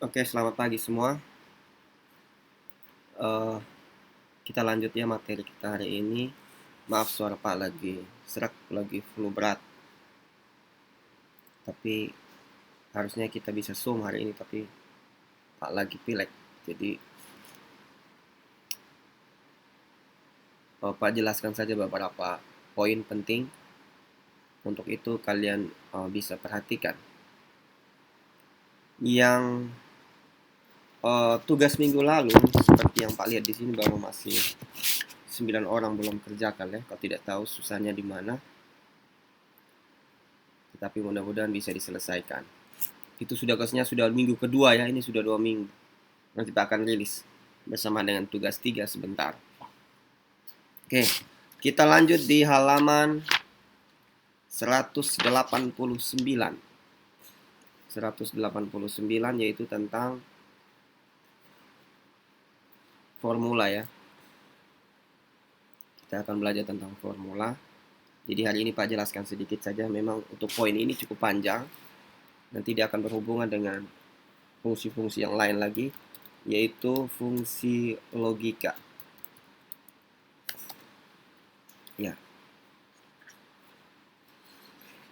Oke, selamat pagi semua. Eh, kita lanjut ya materi kita hari ini. Maaf suara Pak lagi serak, lagi flu berat. Tapi harusnya kita bisa Zoom hari ini, tapi Pak lagi pilek. Jadi Pak jelaskan saja beberapa poin penting. Untuk itu kalian bisa perhatikan. Yang tugas minggu lalu, seperti yang Pak lihat di sini bahwa masih 9 orang belum kerjakan ya. Kalau tidak tahu susahnya di mana. Tapi mudah-mudahan bisa diselesaikan. Itu sudah minggu kedua ya, ini sudah 2 minggu. Nanti kita akan rilis bersama dengan tugas 3 sebentar. Oke, kita lanjut di halaman 189. 189 yaitu tentang formula ya. Kita akan belajar tentang formula. Jadi hari ini Pak jelaskan sedikit saja, memang untuk poin ini cukup panjang. Nanti dia akan berhubungan dengan fungsi-fungsi yang lain lagi, yaitu fungsi logika.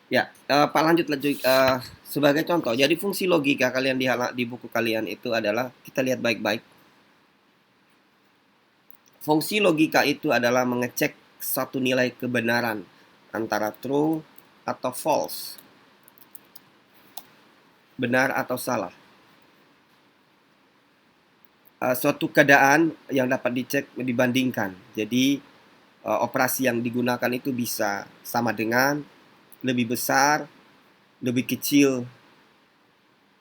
Ya, Pak lanjut sebagai contoh. Jadi fungsi logika kalian di buku kalian itu adalah, kita lihat baik-baik. Fungsi logika itu adalah mengecek satu nilai kebenaran antara true atau false, benar atau salah. Suatu keadaan yang dapat dicek dibandingkan. Jadi operasi yang digunakan itu bisa sama dengan, lebih besar, lebih kecil,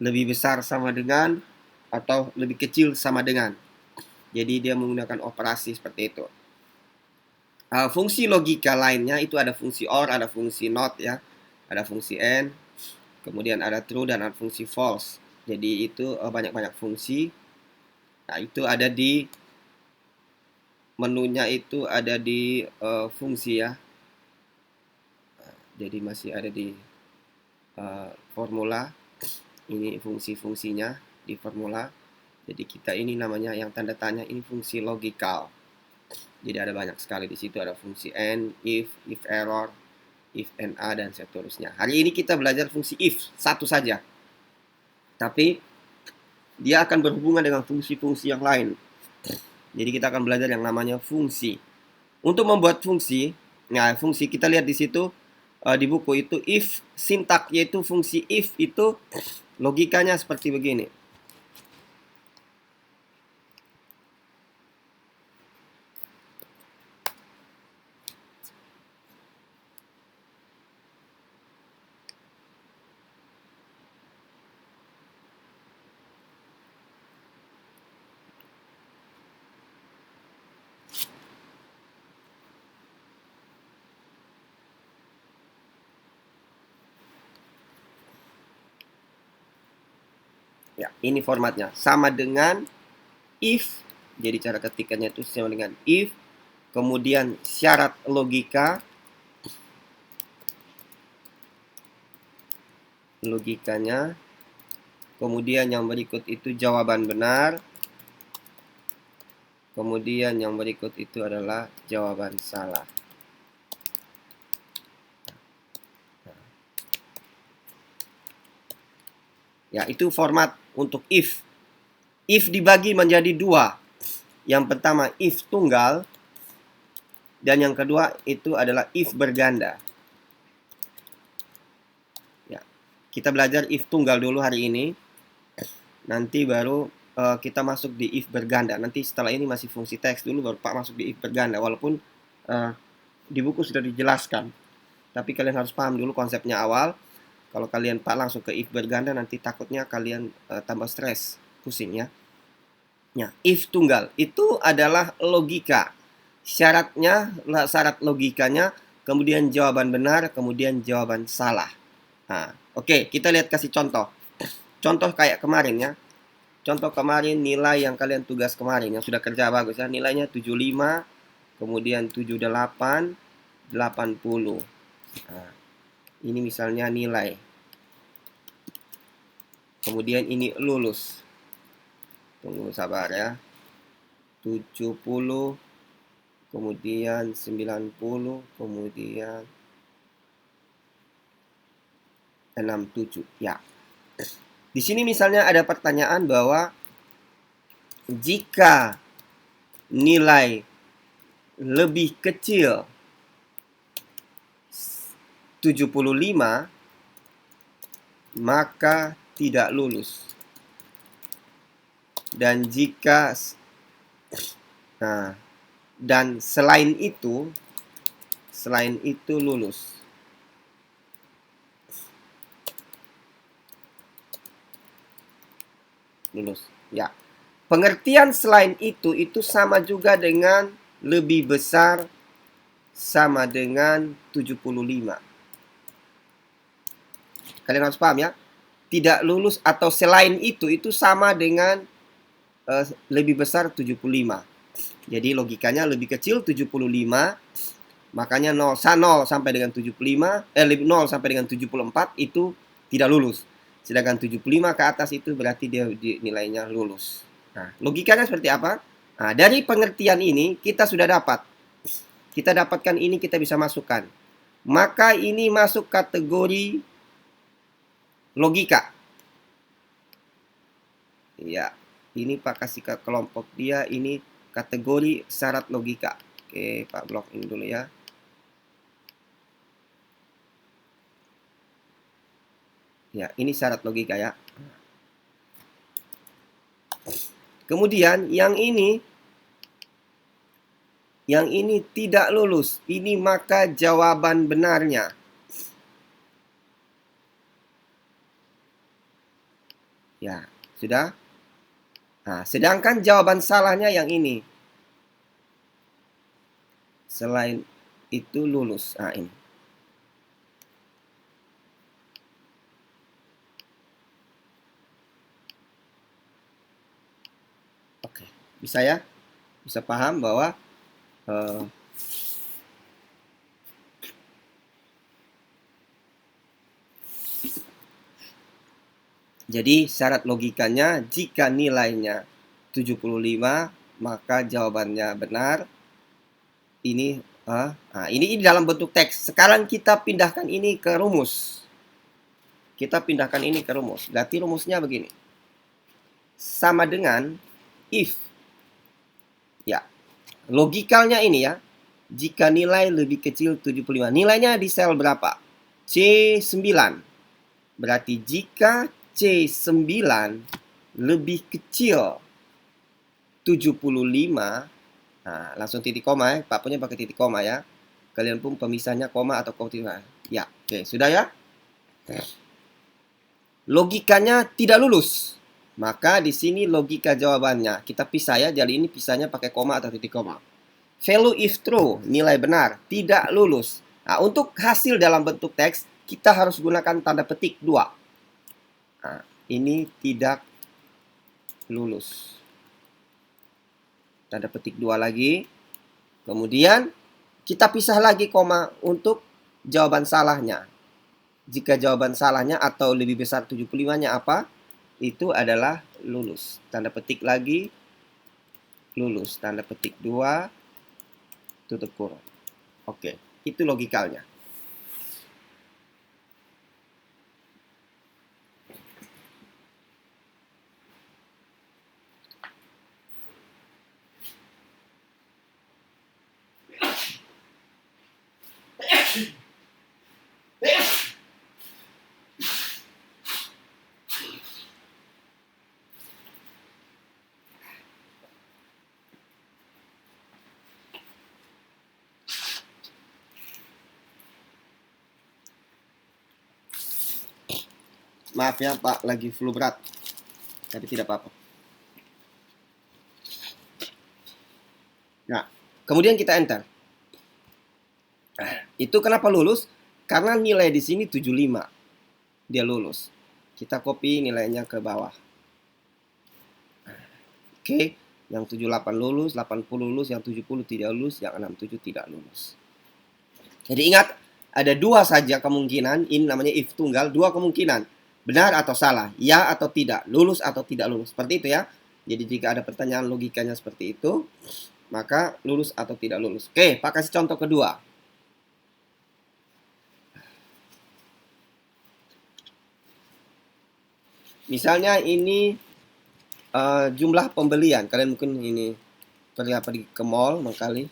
lebih besar sama dengan, atau lebih kecil sama dengan. Jadi dia menggunakan operasi seperti itu. Fungsi logika lainnya itu ada fungsi OR, ada fungsi NOT ya, ada fungsi AND, kemudian ada true dan ada fungsi false. Jadi itu banyak-banyak fungsi. Nah itu ada di menunya, itu ada di fungsi ya. Jadi masih ada di formula. Ini fungsi-fungsinya di formula. Jadi kita ini namanya yang tanda tanya ini fungsi logikal. Jadi ada banyak sekali di situ, ada fungsi AND, if error, if and a, dan seterusnya. Hari ini kita belajar fungsi if satu saja. Tapi dia akan berhubungan dengan fungsi-fungsi yang lain. Jadi kita akan belajar yang namanya fungsi. Untuk membuat fungsi, nah fungsi kita lihat di situ di buku itu if sintak, yaitu fungsi if itu logikanya seperti begini. Ya, ini formatnya. Sama dengan if, jadi cara ketikannya itu sama dengan if, kemudian syarat logikanya, kemudian yang berikut itu jawaban benar, kemudian yang berikut itu adalah jawaban salah. Ya, itu format untuk if. If dibagi menjadi dua. Yang pertama if tunggal, dan yang kedua itu adalah if berganda. Ya, kita belajar if tunggal dulu hari ini. Nanti baru kita masuk di if berganda. Nanti setelah ini masih fungsi teks dulu, baru Pak masuk di if berganda. Walaupun di buku sudah dijelaskan, tapi kalian harus paham dulu konsepnya awal. Kalau kalian Pak langsung ke if berganda, nanti takutnya kalian tambah stres, pusing ya. Ya, if tunggal itu adalah logika. Syaratnya, syarat logikanya, kemudian jawaban benar, kemudian jawaban salah. Nah, oke, kita lihat kasih contoh. Contoh kayak kemarin ya. Contoh kemarin nilai yang kalian tugas kemarin yang sudah kerja bagus ya. Nilainya 75, kemudian 78, 80. Nah, ini misalnya nilai. Kemudian ini lulus. Tunggu sabar ya. 70, kemudian 90, kemudian 67. Ya. Di sini misalnya ada pertanyaan bahwa jika nilai lebih kecil 75, maka tidak lulus. Dan jika dan selain itu lulus. Ya. Pengertian selain itu sama juga dengan lebih besar sama dengan 75. Kalian harus paham ya. Tidak lulus atau selain itu sama dengan lebih besar 75. Jadi logikanya lebih kecil 75, makanya 0 sampai dengan 75, 0 sampai dengan 74 itu tidak lulus. Sedangkan 75 ke atas itu berarti dia nilainya lulus. Nah, logikanya seperti apa? Nah, dari pengertian ini kita sudah dapat. Kita dapatkan ini, kita bisa masukkan. Maka ini masuk kategori logika. Ya, ini Pak kasih ke kelompok dia, ini kategori syarat logika. Oke, Pak blok ini dulu ya. Ya, ini syarat logika ya. Kemudian yang ini tidak lulus. Ini maka jawaban benarnya. Ya, sudah? Nah, sedangkan jawaban salahnya yang ini. Selain itu lulus. Nah, ini. Oke, bisa ya? Bisa paham bahwa jadi syarat logikanya jika nilainya 75 maka jawabannya benar. Ini ini dalam bentuk teks. Sekarang kita pindahkan ini ke rumus. Berarti rumusnya begini. Sama dengan if. Ya. Logikalnya ini ya. Jika nilai lebih kecil 75. Nilainya di sel berapa? C9. Berarti jika C9 lebih kecil 75, nah, langsung titik koma ya. Pak punya pakai titik koma ya. Kalian pun pemisahnya koma atau koma. Ya, oke, sudah ya. Logikanya tidak lulus. Maka di sini logika jawabannya. Kita pisah ya, jadi ini pisahnya pakai koma atau titik koma. Value if true, nilai benar, tidak lulus. Nah, untuk hasil dalam bentuk teks, kita harus gunakan tanda petik 2. Nah, ini tidak lulus. Tanda petik 2 lagi. Kemudian kita pisah lagi koma untuk jawaban salahnya. Jika jawaban salahnya atau lebih besar 75-nya apa? Itu adalah lulus. Tanda petik lagi lulus. Tanda petik 2 tutup kurung. Oke, itu logikalnya. Maaf ya Pak, lagi flu berat. Tapi tidak apa-apa. Nah, kemudian kita enter. Itu kenapa lulus? Karena nilai di sini 75. Dia lulus. Kita copy nilainya ke bawah. Oke, yang 78 lulus, 80 lulus, yang 70 tidak lulus, yang 67 tidak lulus. Jadi ingat, ada 2 saja kemungkinan, ini namanya if tunggal, 2 kemungkinan. Benar atau salah, ya atau tidak, lulus atau tidak lulus. Seperti itu ya. Jadi jika ada pertanyaan logikanya seperti itu, maka lulus atau tidak lulus. Oke, Pak kasih contoh kedua. Misalnya ini jumlah pembelian. Kalian mungkin ini pergi ke mall kali.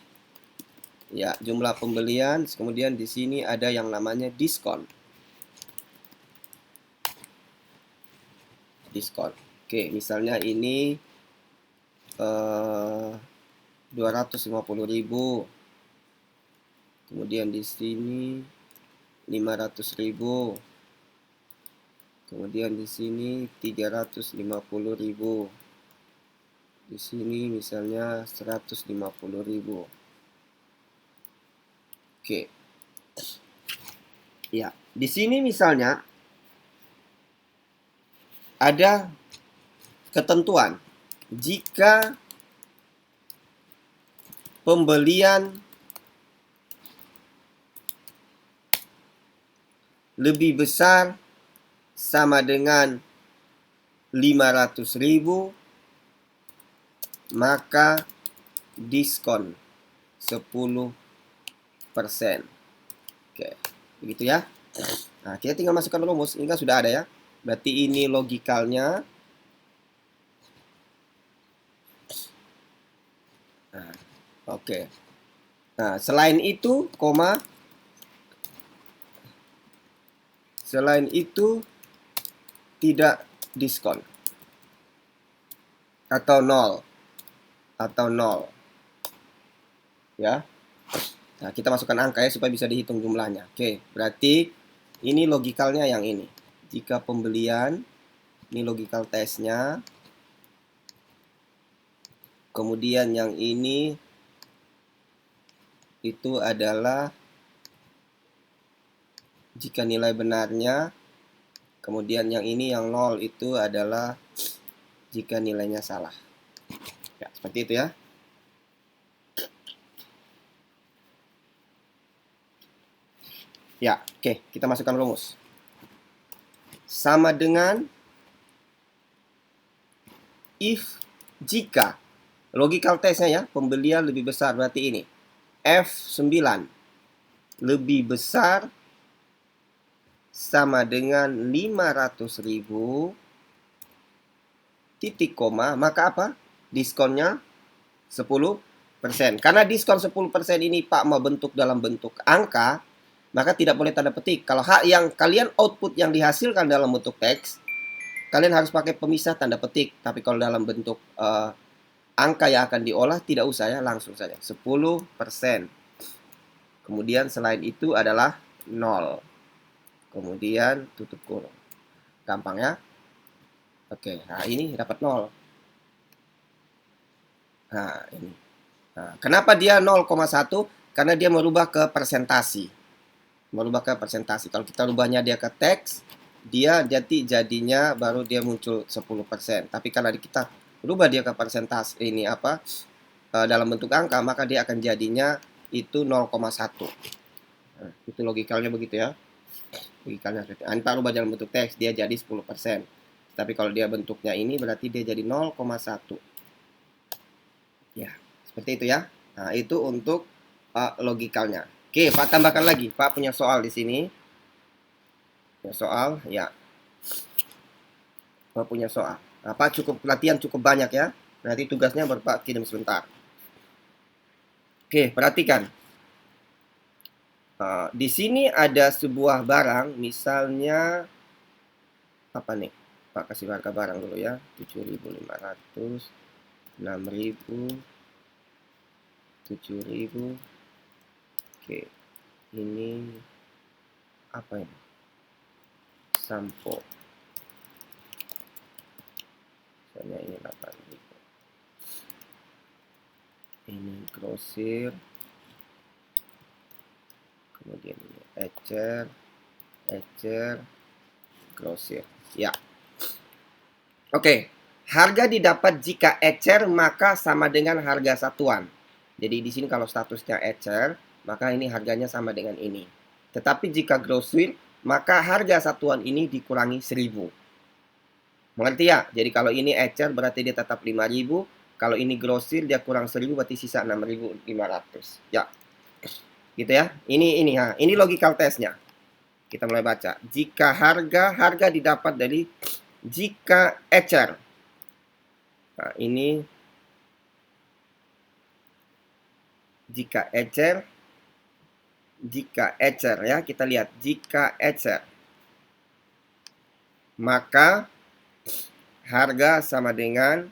Ya, jumlah pembelian. Kemudian di sini ada yang namanya diskon. Diskon. Oke, misalnya ini 250.000. Kemudian di sini 500.000. Kemudian di sini 350.000. Di sini misalnya 150.000. Oke. Ya, di sini misalnya ada ketentuan jika pembelian lebih besar sama dengan 500.000, maka diskon 10%. Oke, begitu ya. Nah, kita tinggal masukkan rumus. Ini kan sudah ada ya. Berarti ini logikalnya. Nah, oke. Nah, selain itu, koma. Selain itu, tidak diskon. Atau nol. Atau nol. Ya. Nah, kita masukkan angka ya supaya bisa dihitung jumlahnya. Oke, berarti ini logikalnya yang ini. Jika pembelian, ini logikal tesnya. Kemudian yang ini itu adalah jika nilai benarnya. Kemudian yang ini yang nol itu adalah jika nilainya salah. Ya, seperti itu ya. Ya, oke, kita masukkan rumus. Sama dengan if jika logical testnya ya, pembelian lebih besar berarti ini. F9 lebih besar sama dengan 500.000 titik koma, maka apa? Diskonnya 10%. Karena diskon 10% ini Pak mau bentuk dalam bentuk angka, maka tidak boleh tanda petik. Kalau yang kalian output yang dihasilkan dalam bentuk teks, kalian harus pakai pemisah tanda petik. Tapi kalau dalam bentuk angka yang akan diolah, tidak usah ya, langsung saja 10%. Kemudian selain itu adalah 0. Kemudian tutup kurung. Gampang ya. Oke, nah ini dapat 0. Nah, ini. Nah, kenapa dia 0,1? Karena dia merubah ke persentasi. Merubah ke persentasi. Kalau kita rubahnya dia ke teks, dia jadinya baru dia muncul 10%. Tapi kalau kita rubah dia ke persentase ini apa? Dalam bentuk angka, maka dia akan jadinya itu 0,1. Nah, itu logikalnya begitu ya. Logikalnya. Kita rubah dalam bentuk teks, dia jadi 10%. Tapi kalau dia bentuknya ini berarti dia jadi 0,1. Ya, seperti itu ya. Nah, itu untuk logikalnya. Oke, Pak tambahkan lagi. Pak punya soal di sini. Punya soal, ya. Pak punya soal. Nah, Pak cukup latihan cukup banyak ya. Nanti tugasnya baru Pak kirim sebentar. Oke, perhatikan. Di sini ada sebuah barang, misalnya apa nih? Pak kasih harga barang dulu ya. 7.500, 6.000, 7.000. Oke, ini apa ini? Sampo. Misalnya ini 8.000. Ini grosir. Kemudian ini ecer, grosir. Ya. Oke, harga didapat jika ecer maka sama dengan harga satuan. Jadi di sini kalau statusnya ecer, maka ini harganya sama dengan ini. Tetapi jika grosir, maka harga satuan ini dikurangi 1.000. Mengerti ya? Jadi kalau ini ecer berarti dia tetap 5.000. Kalau ini grosir dia kurang 1.000 berarti sisa 6.500. Ya. Gitu ya. Ini logical testnya. Kita mulai baca. Jika harga didapat dari jika ecer. Nah, ini jika ecer ya, kita lihat jika ecer, maka harga sama dengan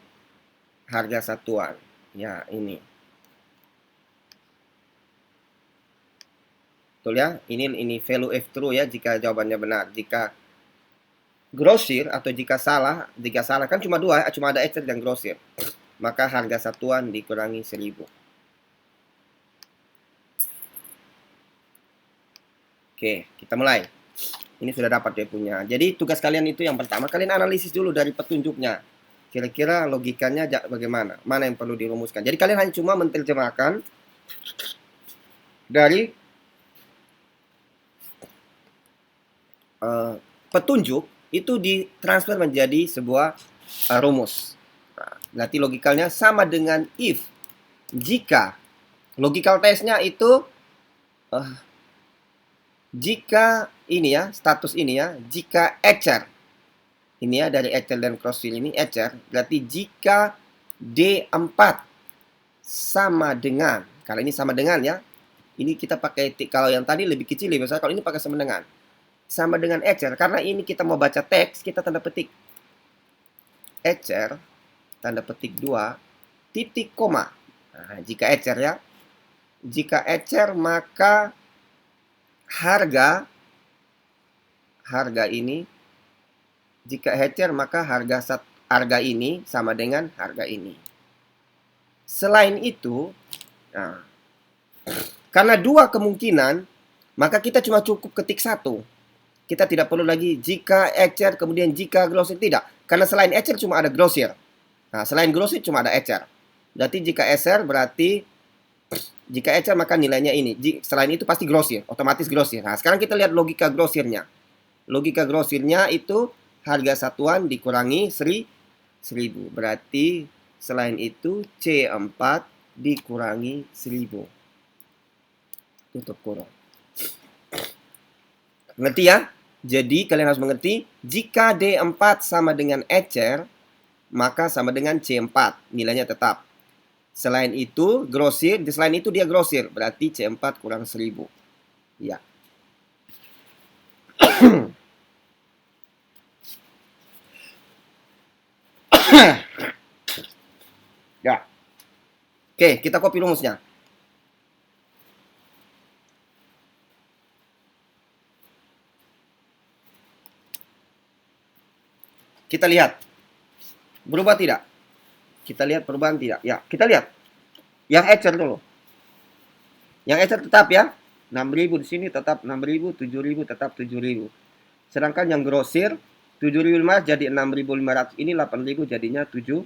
harga satuan. Ya, ini. Betul ya? Ini value if true ya jika jawabannya benar. Jika grosir atau jika salah kan cuma ada ecer dan grosir. Maka harga satuan dikurangi 1.000. Oke, kita mulai. Ini sudah dapat dia punya. Jadi tugas kalian itu yang pertama, kalian analisis dulu dari petunjuknya. Kira-kira logikanya bagaimana? Mana yang perlu dirumuskan? Jadi kalian hanya cuma menerjemahkan dari petunjuk itu ditransfer menjadi sebuah rumus. Nah, berarti logikalnya sama dengan if. Jika logical testnya itu jika ini ya, status ini ya, jika ecer. Ini ya dari ecer dan crossfield ini ecer, berarti jika D4 sama dengan, kalau ini sama dengan ya, ini kita pakai kalau yang tadi lebih kecil lebih besar, kalau ini pakai sama dengan. Sama dengan ecer, karena ini kita mau baca teks, kita tanda petik ecer, tanda petik 2, titik koma. Nah, jika ecer ya, jika ecer maka harga ini, jika ecer maka harga ini sama dengan harga ini. Selain itu, nah, karena dua kemungkinan, maka kita cuma cukup ketik satu. Kita tidak perlu lagi jika ecer kemudian jika grosir, tidak. Karena selain ecer cuma ada grosir. Nah, selain grosir cuma ada ecer. Berarti jika ecer berarti jika ecer maka nilainya ini. Selain itu pasti grosir, otomatis grosir. Nah, sekarang kita lihat logika grosirnya. Logika grosirnya itu harga satuan dikurangi 1.000. Berarti selain itu C4 dikurangi 1.000. Tutup kurung. Ngerti ya? Jadi kalian harus mengerti, jika D4 sama dengan ecer, maka sama dengan C4. Nilainya tetap. Selain itu grosir, selain itu dia grosir, berarti C4 kurang 1.000. Ya. Ya. Oke, kita copy rumusnya. Kita lihat. Berubah tidak? Kita lihat perubahan tidak? Ya, kita lihat. Yang ecer dulu. Yang ecer tetap ya. 6.000 di sini tetap 6.000, 7.000 tetap 7.000. Sedangkan yang grosir 7.500 jadi 6.500. Ini 8.000 jadinya 7.000.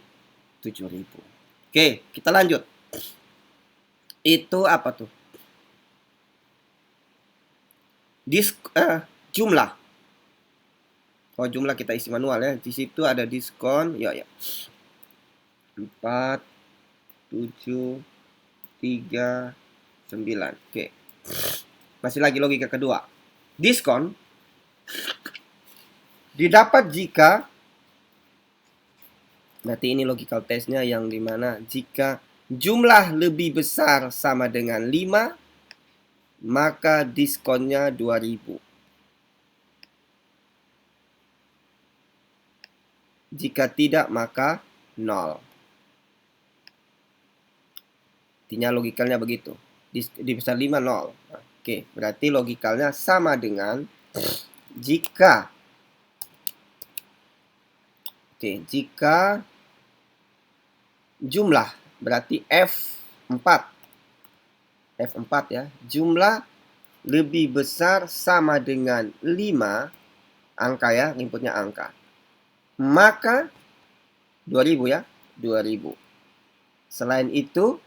Oke, kita lanjut. Itu apa tuh? Jumlah. Oh, jumlah kita isi manual ya. Di situ ada diskon. Ya. 4, 7, 3, 9. Oke. Masih lagi logika kedua. Diskon didapat jika, berarti ini logical testnya yang dimana jika jumlah lebih besar sama dengan 5, maka diskonnya 2.000. Jika tidak, maka 0. Artinya logikalnya begitu. Di besar 5, 0. Oke, berarti logikalnya sama dengan jika jumlah, berarti F4 ya, jumlah lebih besar sama dengan 5, angka ya, inputnya angka, maka 2.000 ya, 2.000. Selain itu,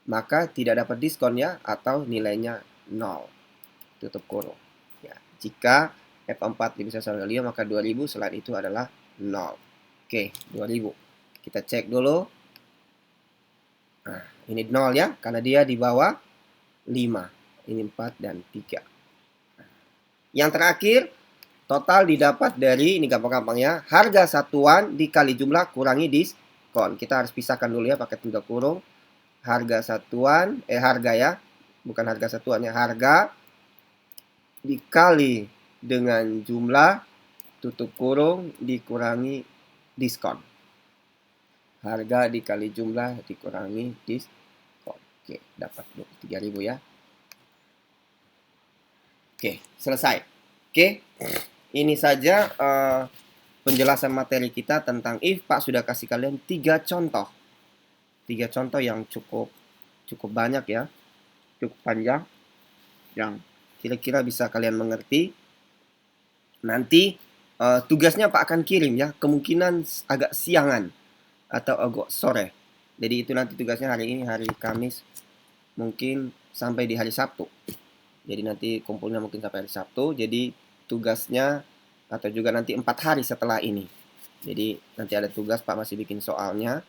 maka tidak dapat diskon ya, atau nilainya 0. Tutup kurung. Ya, jika F4 lebih besar sama dengan 5, maka 2.000, selain itu adalah 0. Oke, 2000. Kita cek dulu. Nah, ini 0 ya, karena dia di bawah 5. Ini 4 dan 3. Yang terakhir, total didapat dari, ini gampang-gampang ya, harga satuan dikali jumlah kurangi diskon. Kita harus pisahkan dulu ya pakai tanda kurung. Harga satuan, harga ya, bukan harga satuan ya, harga dikali dengan jumlah tutup kurung dikurangi diskon. Harga dikali jumlah dikurangi diskon. Oke, dapat 23.000 ya. Oke, selesai. Oke, ini saja penjelasan materi kita tentang if. Pak sudah kasih kalian 3 contoh. 3 contoh yang cukup banyak ya. Cukup panjang. Yang kira-kira bisa kalian mengerti. Nanti tugasnya Pak akan kirim ya. Kemungkinan agak siangan atau agak sore. Jadi itu nanti tugasnya hari ini, hari Kamis, mungkin sampai di hari Sabtu. Jadi nanti kumpulnya mungkin sampai hari Sabtu. Jadi tugasnya atau juga nanti 4 hari setelah ini. Jadi nanti ada tugas, Pak masih bikin soalnya.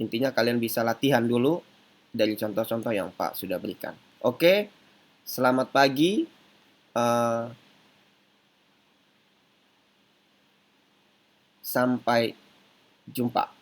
Intinya kalian bisa latihan dulu dari contoh-contoh yang Pak sudah berikan. Oke, selamat pagi. Sampai jumpa.